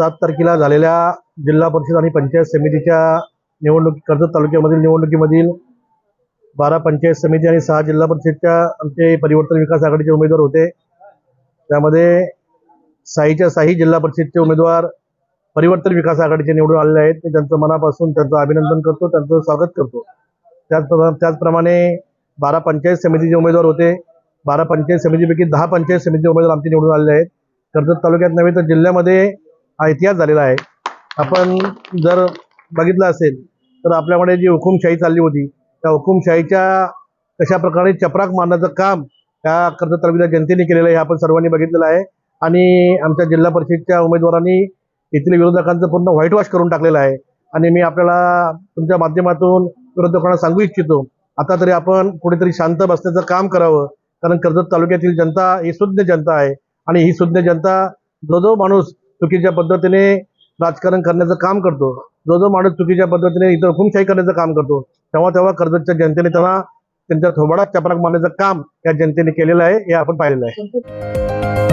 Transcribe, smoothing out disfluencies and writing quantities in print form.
7 तारखेला झालेल्या जिल्हा परिषद आणि पंचायत समितीच्या कर्जत तालुक्यामधील निवडणुकीमधील 12 पंचायत समिती आणि 6 जिल्हा परिषदच्या आमचे परिवर्तन विकास आघाडीचे उमेदवार होते। त्यामध्ये 6 जिल्हा परिषदचे उमेदवार परिवर्तन विकास आघाडीचे निवडून आलेले आहेत। मी त्यांचं मनापासून त्यांचं अभिनंदन करतो, त्यांचं स्वागत करतो। त्याचप्रमाणे 12 पंचायत समितीचे उमेदवार होते। 12 पंचायत समितीपैकी 10 पंचायत समितीचे उमेदवार आमचे निवडून आलेले आहेत। कर्जत तालुक्यात नव्हे तर जिल्ह्यामध्ये हा इतिहास झालेला आहे। आपण जर बघितलं असेल तर आपल्याकडे जी हुकुमशाही चालली होती, त्या हुकुमशाहीच्या कशा प्रकारे चपराक मारण्याचं काम त्या कर्जत तालुक्याच्या जनतेने केलेलं आहे, आपण सर्वांनी बघितलेलं आहे। आणि आमच्या जिल्हा परिषदच्या उमेदवारांनी इथल्या विरोधकांचं पूर्ण व्हाईट वॉश करून टाकलेलं आहे। आणि मी आपल्याला तुमच्या माध्यमातून विरोधकांना सांगू इच्छितो, आता तरी आपण कुठेतरी शांत बसण्याचं काम करावं, कारण कर्जत तालुक्यातील जनता ही सुज्ञ जनता आहे। आणि ही सुज्ञ जनता जो माणूस चुकीच्या पद्धतीने राजकारण करण्याचं काम करतो, जो माणूस चुकीच्या पद्धतीने इतर हुकुमशाही करण्याचं काम करतो, तेव्हा कर्जतच्या जनतेने त्यांच्या थोबाडात चपराक मारण्याचं काम या जनतेने केलेलं आहे, हे आपण पाहिलेलं आहे।